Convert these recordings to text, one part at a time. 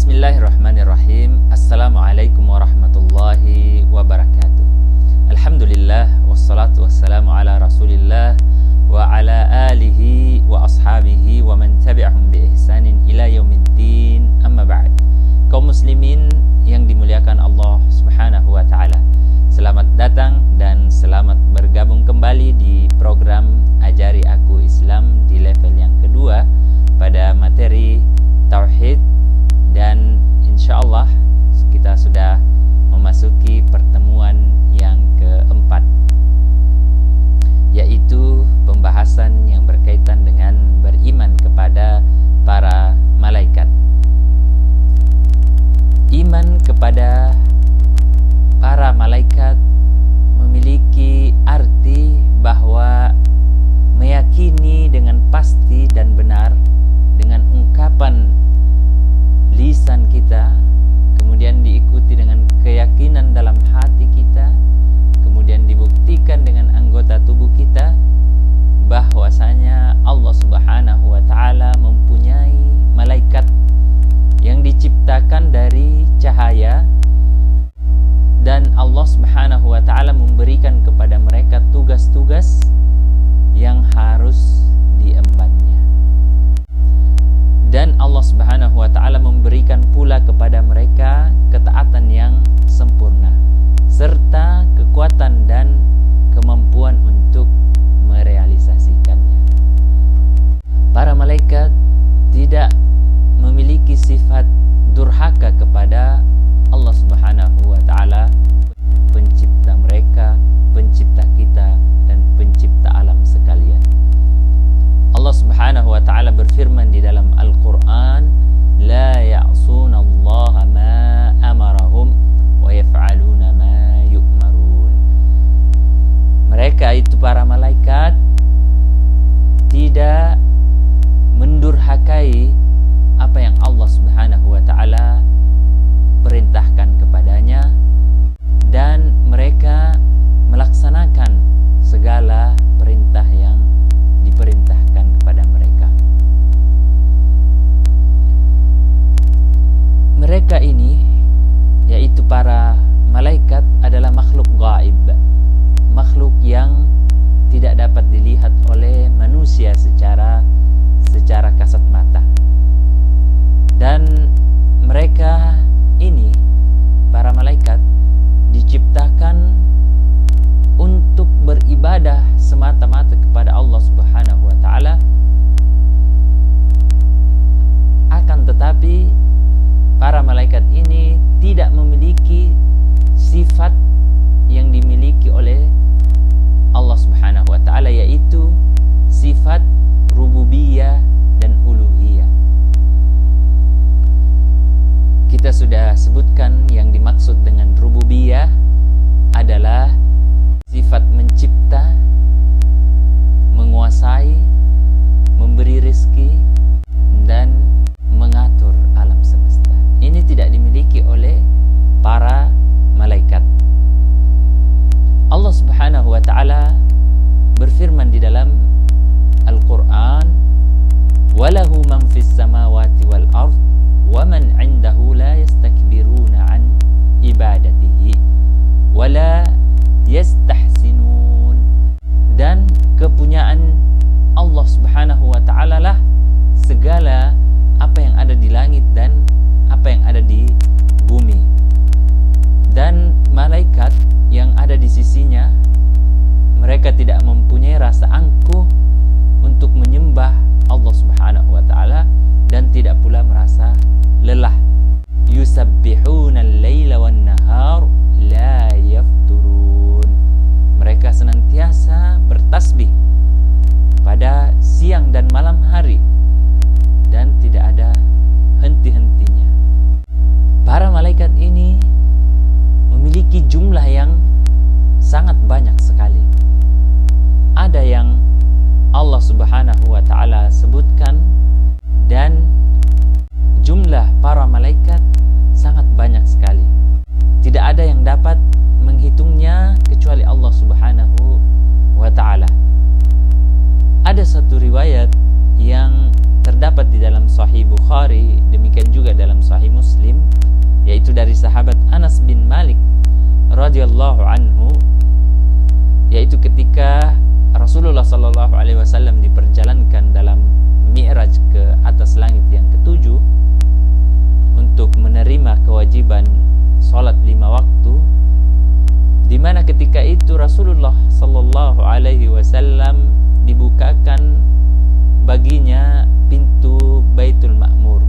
Bismillahirrahmanirrahim. Assalamualaikum warahmatullahi wabarakatuh. Alhamdulillah, wassalatu wassalamu ala rasulillah wa ala alihi wa ashabihi wa man tabi'ahum bi ihsanin ila yaumiddin, amma ba'd. Kaum muslimin yang dimuliakan Allah subhanahu wa ta'ala, selamat datang dan selamat bergabung kembali di program Ajari Aku Islam di level yang kedua pada materi Tauhid. Dan insyaallah kita sudah memasuki pertemuan yang keempat, yaitu pembahasan yang berkaitan dengan beriman kepada para malaikat. Iman kepada para malaikat memiliki arti bahwa meyakini dengan pasti dan benar dengan ungkapan lisan kita, kemudian diikuti dengan keyakinan dalam hati kita, kemudian dibuktikan dengan anggota tubuh kita bahwasanya Allah Subhanahu wa ta'ala mempunyai malaikat yang diciptakan dari cahaya, dan Allah Subhanahu wa ta'ala memberikan kepada mereka tugas-tugas yang harus diembannya. Dan Allah Subhanahu wa ta'ala memberikan pula kepada mereka ketaatan yang sempurna serta kekuatan dan kemampuan untuk merealisasikannya. Para malaikat tidak memiliki sifat durhaka kepada Allah Subhanahu wa ta'ala, pencipta mereka, pencipta kita, dan pencipta alam sekalian. Allah Subhanahu wa ta'ala berfirman di dalam Al-Quran, la ya'suna Allah ma amarahum wa yaf'aluna ma yu'marun. Mereka itu para malaikat tidak mendurhakai apa yang Allah Subhanahu wa ta'ala perintahkan kepadanya, dan mereka melaksanakan segala perintah yang diperintahkan kepada mereka. Mereka ini, yaitu para malaikat, adalah makhluk gaib, makhluk yang tidak dapat dilihat oleh manusia secara kasat mata. Dan mereka ini, para malaikat, diciptakan untuk beribadah semata-mata kepada Allah Subhanahu wa ta'ala. Akan tetapi para malaikat ini tidak memiliki sifat yang dimiliki oleh Allah Subhanahu wa ta'ala, yaitu sifat rububiyah dan uluhiyah. Kita sudah sebutkan yang dimaksud dengan rububiyah adalah sifat mencipta, menguasai, memberi rezeki, dan mengatur alam semesta. Ini tidak dimiliki oleh para malaikat. Allah Subhanahu wa ta'ala berfirman di dalam Al-Quran, walahu man fis samawati wal ard wa man 'indahu la yastakbiruna an ibadatihi wa la yastahsinun. Dan kepunyaan Allah Subhanahu wa ta'ala lah segala apa yang ada di langit dan apa yang ada di bumi. Dan malaikat yang ada di sisinya, mereka tidak mempunyai rasa angkuh untuk menyembah Allah Subhanahu wa ta'ala, dan tidak pula merasa lelah. Yusabbihuna al-laila wan nahar la yafturun. Mereka senantiasa bertasbih pada siang dan malam hari, dan tidak ada henti-hentinya. Para malaikat ini memiliki jumlah yang sangat banyak sekali. Ada yang Allah Subhanahu wa ta'ala sebutkan, dan jumlah para malaikat sangat banyak sekali. Tidak ada yang dapat menghitungnya kecuali Allah Subhanahu wa ta'ala. Ada satu riwayat yang terdapat di dalam Sahih Bukhari, demikian juga dalam Sahih Sahih Muslim, yaitu dari sahabat Anas bin Malik radhiyallahu anhu, yaitu ketika Rasulullah sallallahu alaihi wasallam diperjalankan dalam Mi'raj ke atas langit yang ketujuh untuk menerima kewajiban salat 5 waktu, di mana ketika itu Rasulullah sallallahu alaihi wasallam dibukakan baginya pintu Baitul Ma'mur.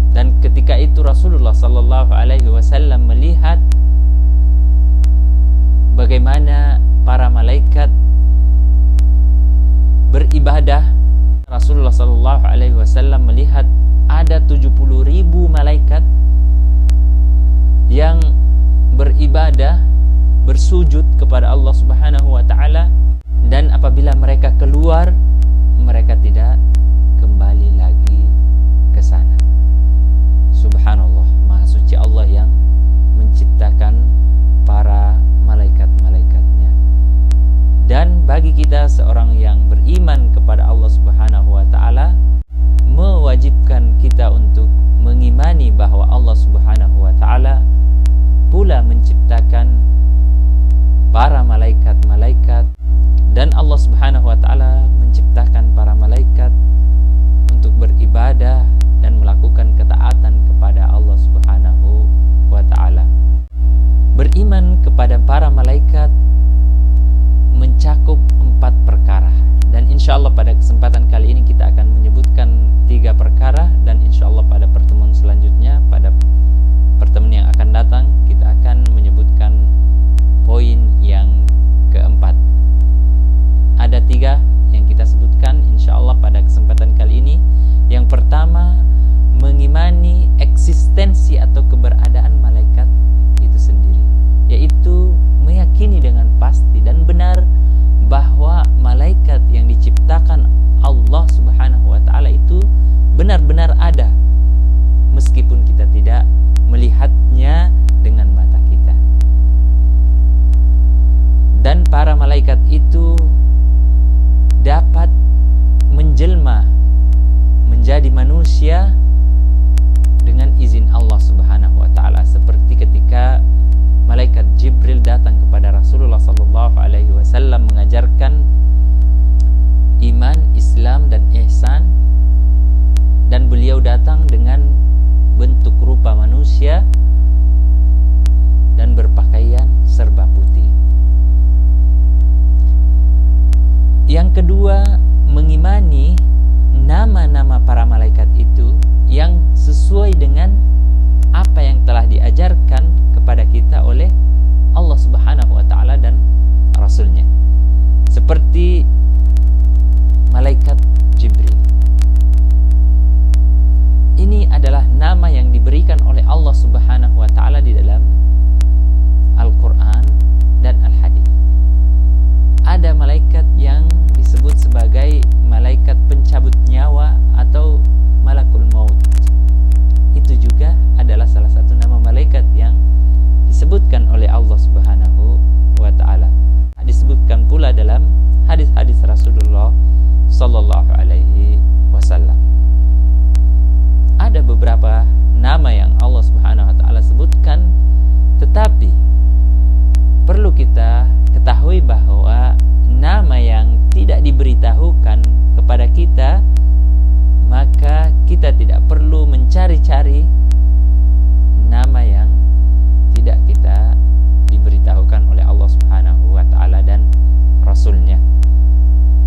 Dan ketika itu Rasulullah sallallahu alaihi wasallam melihat bagaimana para malaikat beribadah. Rasulullah sallallahu alaihi wasallam melihat ada 70.000 malaikat yang beribadah, bersujud kepada Allah Subhanahu wa taala, dan apabila mereka keluar, mereka tidak kembali lagi ke sana. Subhanallah, Maha Suci Allah yang menciptakan para malaikat-malaikatnya. Dan bagi kita seorang yang beriman kepada Allah Subhanahu wa taala, mewajibkan kita untuk mengimani bahwa Allah Subhanahu wa taala pula menciptakan para malaikat-malaikat, dan Allah Subhanahu wa taala menciptakan para malaikat untuk beribadah dan melakukan ketaatan kepada Allah Subhanahu wa taala. Beriman kepada para malaikat mencakup 4 perkara, dan insyaallah pada kesempatan kali ini kita akan menyebutkan 3 perkara, dan insyaallah pada pertemuan selanjutnya, pada pertemuan yang akan datang, kita akan menyebutkan poin yang keempat. Ada 3 yang kita sebutkan insyaallah pada kesempatan kali ini. Yang pertama, mengimani eksistensi atau keberadaan malaikat itu sendiri, yaitu meyakini dengan pasti dan benar bahwa malaikat yang diciptakan Allah Subhanahu wa taala itu benar-benar ada, meskipun kita tidak melihatnya dengan mata kita. Dan para malaikat itu dapat menjelma menjadi manusia dengan izin Allah Subhanahu wa taala, seperti ketika malaikat Jibril datang kepada Rasulullah sallallahu alaihi wasallam mengajarkan iman, Islam dan ihsan, dan beliau datang dengan bentuk rupa manusia dan berpakaian serba putih. Yang kedua, mengimani nama-nama para malaikat itu yang sesuai dengan apa yang telah diajarkan kepada kita oleh Allah Subhanahu wa taala dan Rasulnya. Seperti malaikat Jibril. Ini adalah nama yang diberikan oleh Allah Subhanahu wa taala di dalam Al-Qur'an dan Al-Hadits. Ada malaikat yang disebut sebagai malaikat pencabut nyawa atau malakul maut. Itu juga adalah salah satu nama malaikat yang disebutkan oleh Allah Subhanahu wa taala. Disebutkan pula dalam hadis-hadis Rasulullah sallallahu alaihi wasallam. Ada beberapa nama yang Allah Subhanahu wa taala sebutkan, tetapi perlu kita ketahui bahwa nama yang tidak diberitahukan kepada kita, maka kita tidak perlu mencari-cari nama yang tidak kita diberitahukan oleh Allah Subhanahu wa taala dan Rasulnya.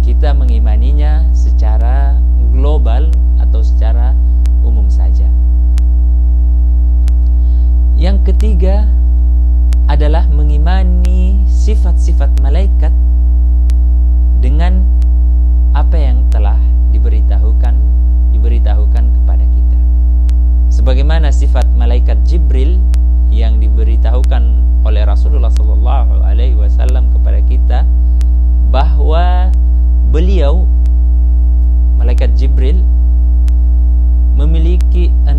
Kita mengimaninya secara global atau secara umum saja. Yang ketiga adalah mengimani sifat-sifat malaikat dengan apa yang telah diberitahukan kepada kita. Sebagaimana sifat malaikat Jibril yang diberitahukan oleh Rasulullah sallallahu alaihi wasallam kepada kita, bahwa beliau malaikat Jibril memiliki 6